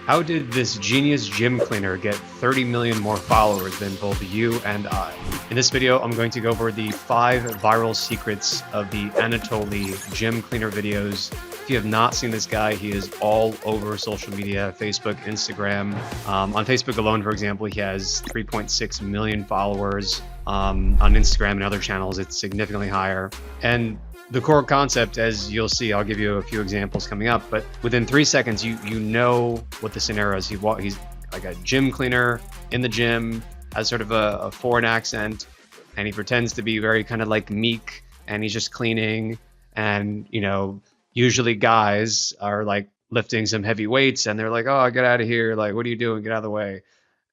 How did this genius gym cleaner get 30 million more followers than both you and I? In this video, I'm going to go over the 5 viral secrets of the Anatoly gym cleaner videos. If you have not seen this guy, he is all over social media, Facebook, Instagram. On Facebook alone, for example, he has 3.6 million followers. On Instagram and other channels, it's significantly higher. And the core concept, as you'll see, I'll give you a few examples coming up, but within 3 seconds, you know what the scenario is. He's like a gym cleaner in the gym, has sort of a foreign accent, and he pretends to be very kind of like meek, and he's just cleaning. And, you know, usually guys are like lifting some heavy weights and they're like, oh, get out of here. Like, what are you doing? Get out of the way.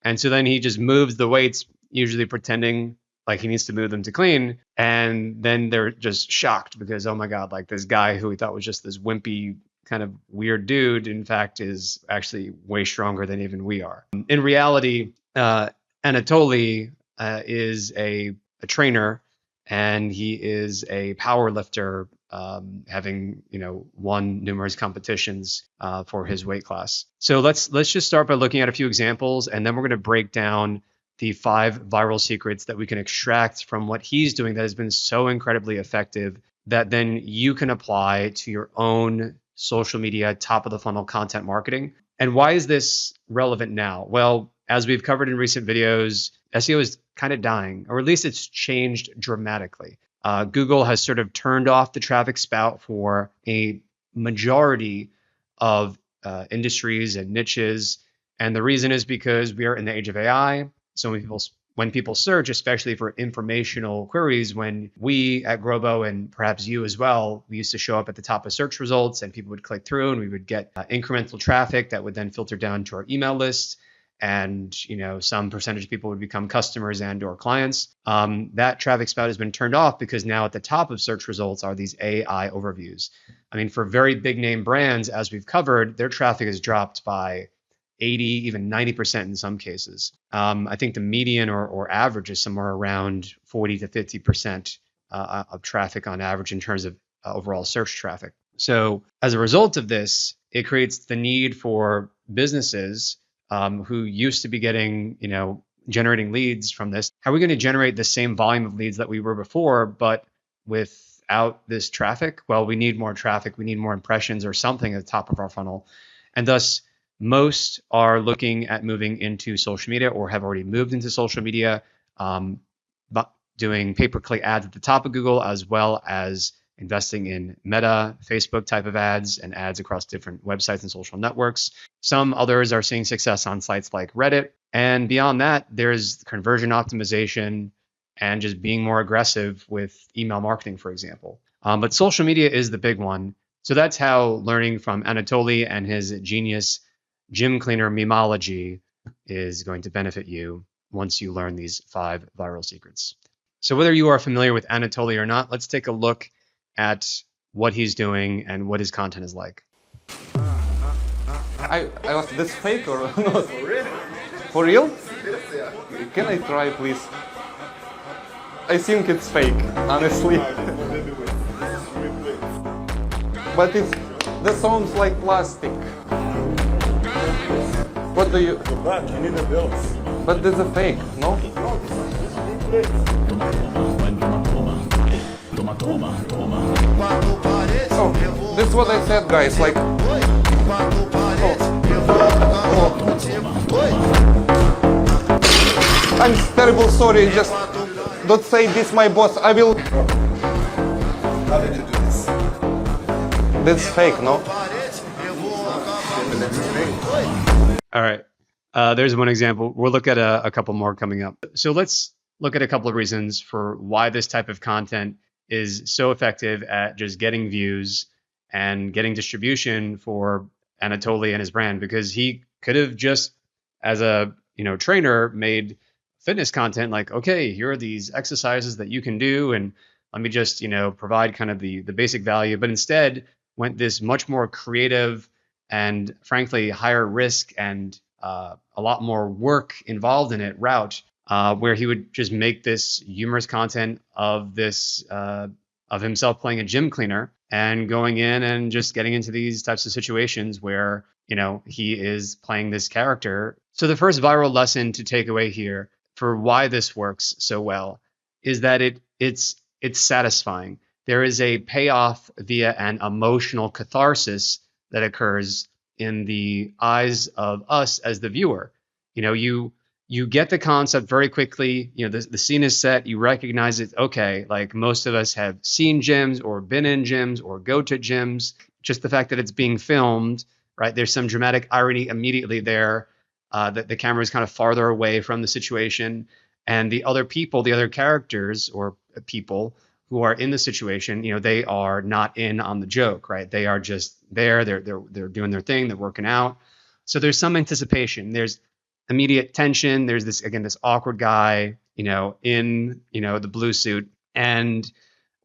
And so then he just moves the weights, usually pretending like he needs to move them to clean. And then they're just shocked because, oh my God, like this guy who we thought was just this wimpy kind of weird dude, in fact, is actually way stronger than even we are. In reality, Anatoly is a trainer, and he is a power lifter, having, you know, won numerous competitions for his weight class. So let's just start by looking at a few examples, and then we're going to break down the 5 viral secrets that we can extract from what he's doing that has been so incredibly effective that then you can apply to your own social media, top of the funnel content marketing. And why is this relevant now? Well, as we've covered in recent videos, SEO is kind of dying, or at least it's changed dramatically. Google has sort of turned off the traffic spout for a majority of industries and niches. And the reason is because we are in the age of AI. So when people search, especially for informational queries, when we at Growbo, and perhaps you as well, we used to show up at the top of search results and people would click through and we would get incremental traffic that would then filter down to our email list. And, you know, some percentage of people would become customers and or clients. That traffic spout has been turned off because now at the top of search results are these AI overviews. I mean, for very big name brands, as we've covered, their traffic has dropped by 80, even 90% in some cases. I think the median or average is somewhere around 40 to 50% of traffic on average in terms of overall search traffic. So as a result of this, it creates the need for businesses who used to be getting, you know, generating leads from this. How are we going to generate the same volume of leads that we were before, but without this traffic? Well, we need more traffic. We need more impressions or something at the top of our funnel. And thus, most are looking at moving into social media or have already moved into social media, but doing pay-per-click ads at the top of Google, as well as investing in Meta, Facebook type of ads and ads across different websites and social networks. Some others are seeing success on sites like Reddit. And beyond that, there's conversion optimization and just being more aggressive with email marketing, for example. But social media is the big one. So that's how learning from Anatoly and his genius gym cleaner memology is going to benefit you once you learn these 5 viral secrets. So whether you are familiar with Anatoly or not, let's take a look at what he's doing and what his content is like. I was this fake or not? For real? Can I try, please? I think it's fake, honestly. But this sounds like plastic. What do you? Go back, you need the belts. But this is a fake, no? No, this is Oh, this is what I said, guys. Like, I'm terrible sorry. Just don't say this, my boss. I will. How did you do this? This is fake, no? All right. There's one example. We'll look at a couple more coming up. So let's look at a couple of reasons for why this type of content is so effective at just getting views and getting distribution for Anatoly and his brand, because he could have just, as a, you know, trainer, made fitness content like, okay, here are these exercises that you can do, and let me just, you know, provide kind of the basic value. But instead went this much more creative and frankly higher risk and a lot more work involved in it route, where he would just make this humorous content of this of himself playing a gym cleaner and going in and just getting into these types of situations where, you know, he is playing this character. So the first viral lesson to take away here for why this works so well is that it's satisfying. There is a payoff via an emotional catharsis that occurs in the eyes of us as the viewer. You know, you get the concept very quickly. You know, the scene is set. You recognize it. Okay, like most of us have seen gyms or been in gyms or go to gyms. Just the fact that it's being filmed, right? There's some dramatic irony immediately there. That the camera is kind of farther away from the situation, and the other people, the other characters or people who are in the situation, you know, they are not in on the joke, right? They are just there. They're doing their thing. They're working out. So there's some anticipation. There's immediate tension. There's this, again, this awkward guy, you know, in, you know, the blue suit, and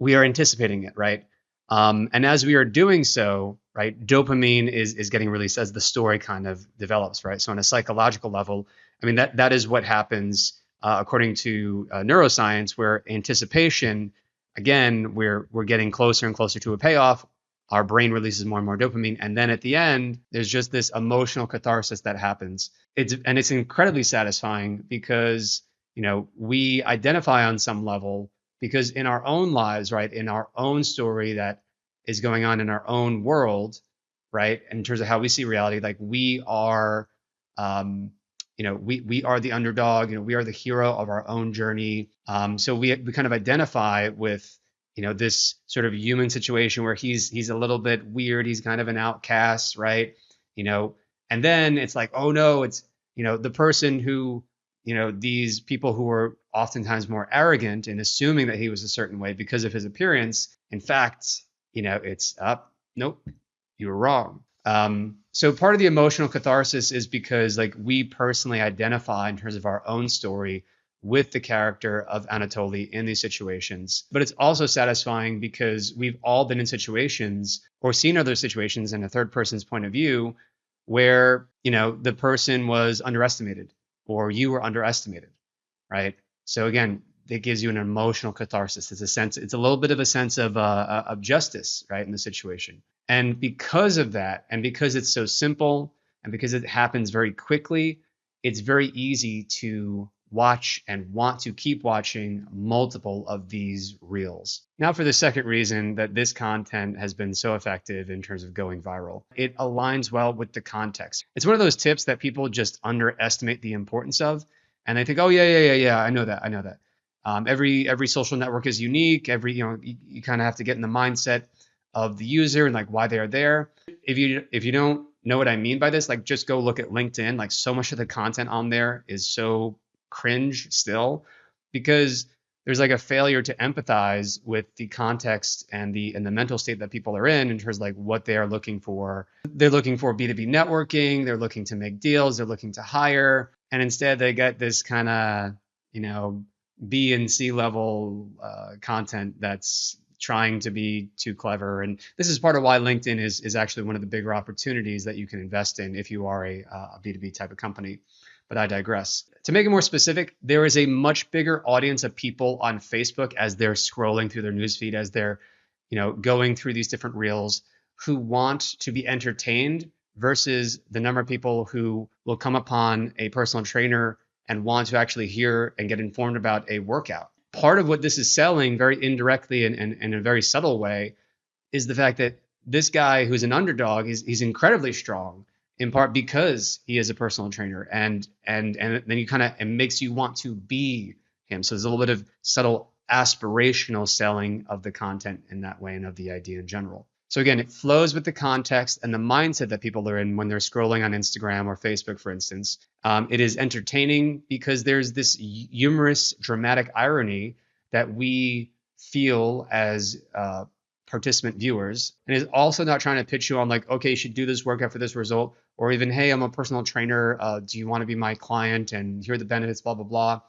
we are anticipating it, right? And as we are doing so, right, dopamine is getting released as the story kind of develops, right? So on a psychological level, I mean, that is what happens according to neuroscience, where anticipation, again, we're getting closer and closer to a payoff. Our brain releases more and more dopamine, and then at the end, there's just this emotional catharsis that happens. It's incredibly satisfying because, you know, we identify on some level, because in our own lives, right, in our own story that is going on in our own world, right, in terms of how we see reality, like we are, you know, we are the underdog, you know, we are the hero of our own journey. So we kind of identify with, you know, this sort of human situation where he's a little bit weird, he's kind of an outcast, right, you know, and then it's like, oh no, it's, you know, the person who, you know, these people who were oftentimes more arrogant in assuming that he was a certain way because of his appearance. In fact, you know, it's up. Nope, you were wrong. So part of the emotional catharsis is because, like, we personally identify in terms of our own story with the character of Anatoly in these situations. But it's also satisfying because we've all been in situations or seen other situations in a third person's point of view where, you know, the person was underestimated or you were underestimated, right? So again, it gives you an emotional catharsis. It's a little bit of a sense of justice, right, in the situation. And because of that, and because it's so simple, and because it happens very quickly, it's very easy to watch and want to keep watching multiple of these reels. Now, for the second reason that this content has been so effective in terms of going viral, it aligns well with the context. It's one of those tips that people just underestimate the importance of, and they think, oh yeah, I know that. Every social network is unique. You kind of have to get in the mindset of the user and like why they are there. If you don't know what I mean by this, like just go look at LinkedIn. Like so much of the content on there is so cringe still, because there's like a failure to empathize with the context and the mental state that people are in terms of like what they are looking for. They're looking for B2B networking. They're looking to make deals. They're looking to hire, and instead they get this kind of, you know, B and C level content that's trying to be too clever. And this is part of why LinkedIn is actually one of the bigger opportunities that you can invest in if you are a B2B type of company. But I digress. To make it more specific, there is a much bigger audience of people on Facebook as they're scrolling through their newsfeed, as they're, you know, going through these different reels, who want to be entertained versus the number of people who will come upon a personal trainer and want to actually hear and get informed about a workout. Part of what this is selling very indirectly and in a very subtle way is the fact that this guy who's an underdog, he's incredibly strong, in part because he is a personal trainer, and then you kind of, it makes you want to be him. So there's a little bit of subtle aspirational selling of the content in that way and of the idea in general. So again, it flows with the context and the mindset that people are in when they're scrolling on Instagram or Facebook, for instance. It is entertaining because there's this humorous, dramatic irony that we feel as participant viewers, and is also not trying to pitch you on like, okay, you should do this workout for this result, or even, hey, I'm a personal trainer. Do you want to be my client? And here are the benefits, blah, blah, blah.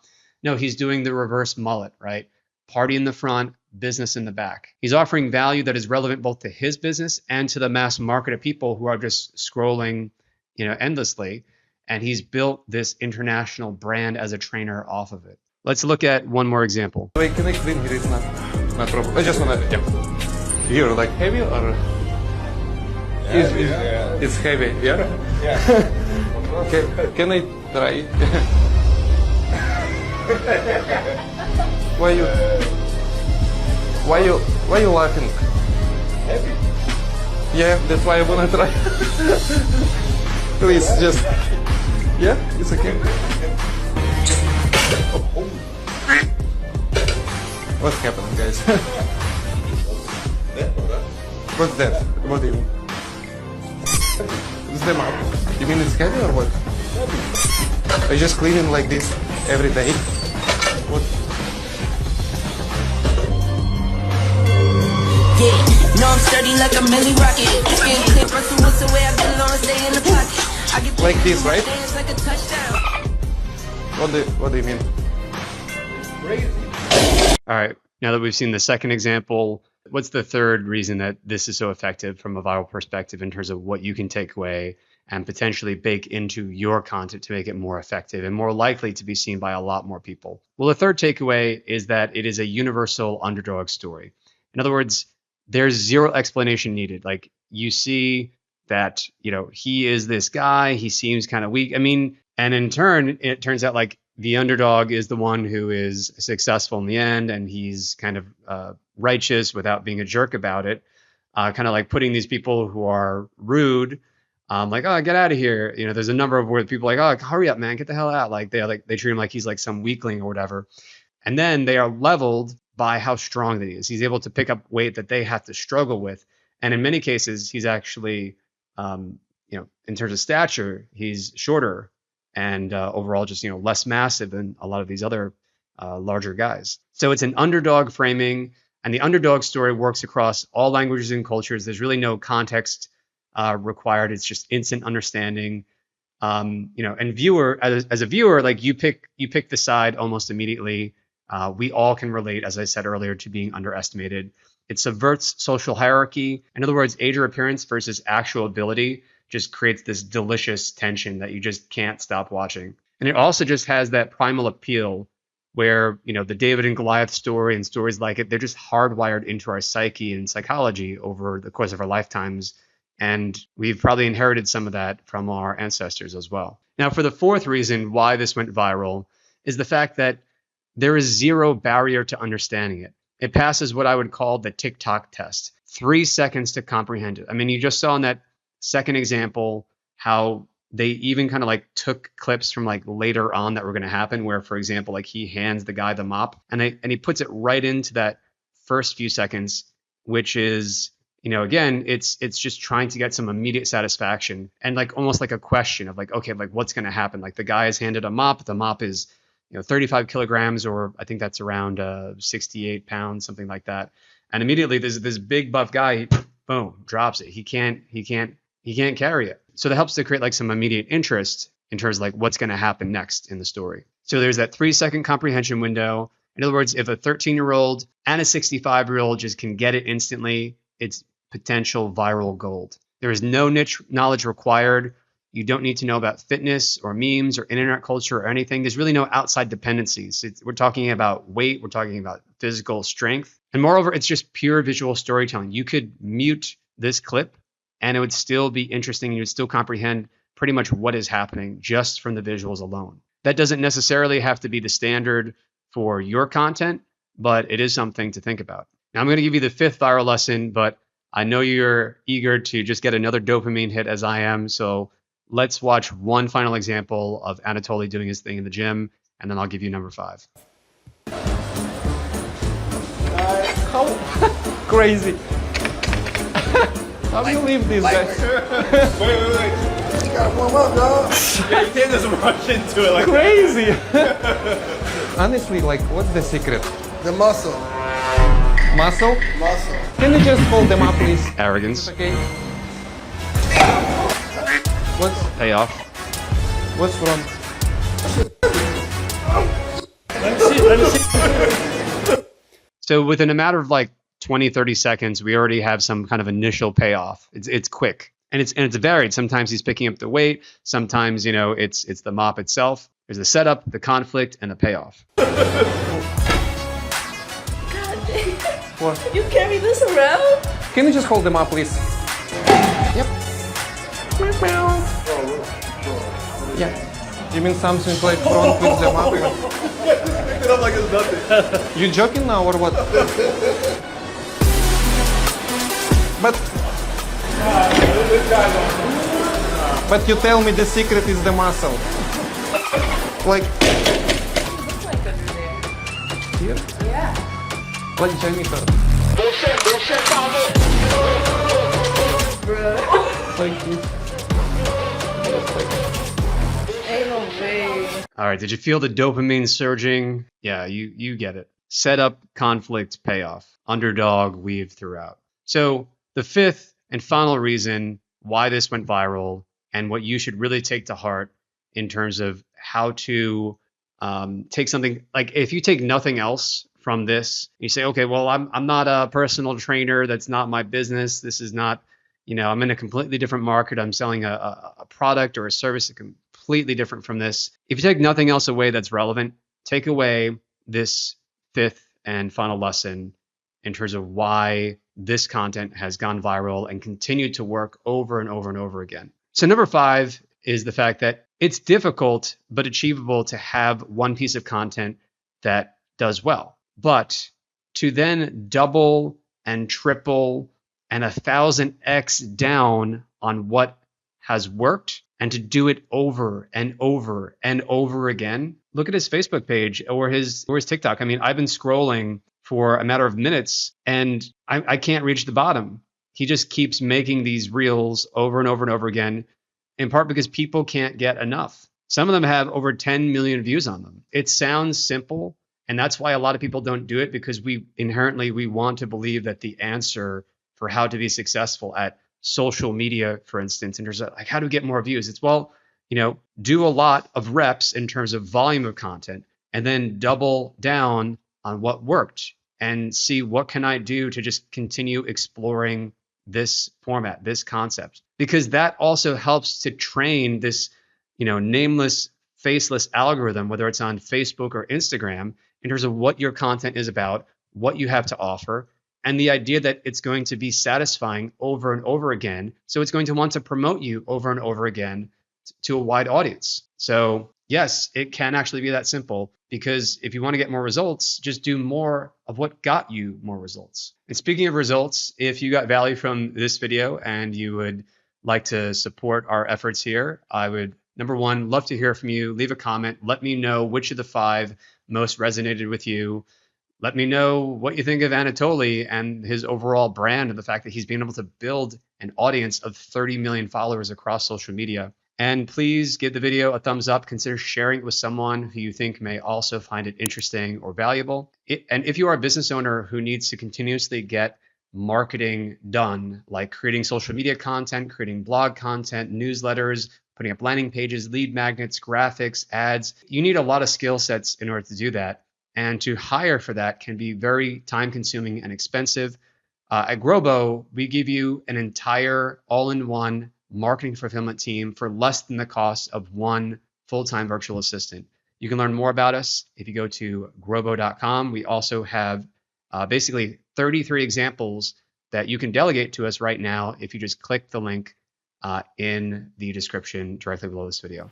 No, he's doing the reverse mullet, right? Party in the front, business in the back. He's offering value that is relevant both to his business and to the mass market of people who are just scrolling, you know, endlessly. And he's built this international brand as a trainer off of it. Let's look at one more example. Wait, can I clean here? It's not problem. I just want to, yeah. here, like heavy or? It's heavy, yeah? Yeah. Can I try? Why you laughing? Heavy. Yeah, that's why I wanna try. Please, just, yeah, it's okay. What's happening, guys? What's that? What do you mean? It's the map. You mean it's heavy or what? I just clean it like this every day. What? No, I'm sturdy like a milli rocket. Getting clip Russell Wilson way I've been long, stay in the pocket. I get Like this, right? dance like a touchdown. What do you mean? All right, now that we've seen the second example, what's the third reason that this is so effective from a viral perspective in terms of what you can take away and potentially bake into your content to make it more effective and more likely to be seen by a lot more people? Well, the third takeaway is that it is a universal underdog story. In other words, there's zero explanation needed. Like, you see that, he is this guy, he seems kind of weak. I mean, and in turn, it turns out like the underdog is the one who is successful in the end, and he's kind of righteous without being a jerk about it. Kind of like putting these people who are rude, like, oh, get out of here. There's a number of where people are like, oh, hurry up, man, get the hell out. Like they treat him like he's like some weakling or whatever. And then they are leveled by how strong that he is. He's able to pick up weight that they have to struggle with. And in many cases, he's actually, in terms of stature, he's shorter and overall just, less massive than a lot of these other larger guys. So it's an underdog framing, and the underdog story works across all languages and cultures. There's really no context required. It's just instant understanding. And viewer, as a viewer, like you pick the side almost immediately. We all can relate, as I said earlier, to being underestimated. It subverts social hierarchy. In other words, age or appearance versus actual ability just creates this delicious tension that you just can't stop watching. And it also just has that primal appeal where, the David and Goliath story and stories like it, they're just hardwired into our psyche and psychology over the course of our lifetimes. And we've probably inherited some of that from our ancestors as well. Now, for the fourth reason why this went viral is the fact that there is zero barrier to understanding it. It passes what I would call the TikTok test. 3 seconds to comprehend it. I mean, you just saw in that second example how they even kind of like took clips from like later on that were going to happen, where, for example, like he hands the guy the mop and he puts it right into that first few seconds, which is, again, it's just trying to get some immediate satisfaction and like almost like a question of like, okay, like what's going to happen? Like the guy is handed a mop. The mop is 35 kilograms, or I think that's around 68 pounds, something like that. And immediately there's this big buff guy, boom, drops it. He can't carry it. So that helps to create like some immediate interest in terms of like what's going to happen next in the story. So there's that 3 second comprehension window. In other words, if a 13-year-old and a 65-year-old just can get it instantly, it's potential viral gold. There is no niche knowledge required. You don't need to know about fitness or memes or internet culture or anything. There's really no outside dependencies. We're talking about weight. We're talking about physical strength. And moreover, it's just pure visual storytelling. You could mute this clip and it would still be interesting. You would still comprehend pretty much what is happening just from the visuals alone. That doesn't necessarily have to be the standard for your content, but it is something to think about. Now, I'm going to give you the fifth viral lesson, but I know you're eager to just get another dopamine hit as I am. So let's watch one final example of Anatoly doing his thing in the gym, and then I'll give you number 5. How crazy. How do you leave these guys? Wait. You gotta warm up, dog. Yeah, you can't just rush into it like Crazy. Honestly, like, what's the secret? The muscle. Muscle? Muscle. Can you just hold them up, please? Arrogance, Okay. What's payoff. wrong? Let me see. So within a matter of like 20, 30 seconds, we already have some kind of initial payoff. It's quick and it's varied. Sometimes he's picking up the weight. Sometimes, it's the mop itself. There's the setup, the conflict, and the payoff. God dang. What? You carry this around? Can you just hold them up, please? Yep. Yeah. You mean something like front with them up? Pick it up like it's nothing. You joking now or what? But you tell me the secret is the muscle. Like here? Yeah. Like Janita. Like this. Ain't no way. All right, did you feel the dopamine surging? Yeah, you get it. Setup, conflict, payoff. Underdog, weave throughout. So the fifth and final reason why this went viral and what you should really take to heart in terms of how to take something, like if you take nothing else from this, you say, okay, well, I'm not a personal trainer. That's not my business. This is not, I'm in a completely different market. I'm selling a product or a service that's completely different from this. If you take nothing else away that's relevant, take away this fifth and final lesson in terms of why this content has gone viral and continued to work over and over and over again. So number 5 is the fact that it's difficult but achievable to have one piece of content that does well. But to then double and triple and 1,000x down on what has worked and to do it over and over and over again. Look at his Facebook page or his TikTok. I mean, I've been scrolling for a matter of minutes and I can't reach the bottom. He just keeps making these reels over and over and over again, in part because people can't get enough. Some of them have over 10 million views on them. It sounds simple, and that's why a lot of people don't do it, because we want to believe that the answer for how to be successful at social media, for instance, in terms of like how to get more views, it's, well, do a lot of reps in terms of volume of content and then double down on what worked and see what can I do to just continue exploring this format, this concept, because that also helps to train this, nameless, faceless algorithm, whether it's on Facebook or Instagram, in terms of what your content is about, what you have to offer, and the idea that it's going to be satisfying over and over again. So it's going to want to promote you over and over again to a wide audience. So yes, it can actually be that simple, because if you want to get more results, just do more of what got you more results. And speaking of results, if you got value from this video and you would like to support our efforts here, I would, number 1, love to hear from you. Leave a comment. Let me know which of the 5 most resonated with you. Let me know what you think of Anatoly and his overall brand and the fact that he's been able to build an audience of 30 million followers across social media. And please give the video a thumbs up. Consider sharing it with someone who you think may also find it interesting or valuable. And if you are a business owner who needs to continuously get marketing done, like creating social media content, creating blog content, newsletters, putting up landing pages, lead magnets, graphics, ads, you need a lot of skill sets in order to do that. And to hire for that can be very time consuming and expensive. At Growbo, we give you an entire all-in-one marketing fulfillment team for less than the cost of one full-time virtual assistant. You can learn more about us if you go to growbo.com. We also have basically 33 examples that you can delegate to us right now if you just click the link in the description directly below this video.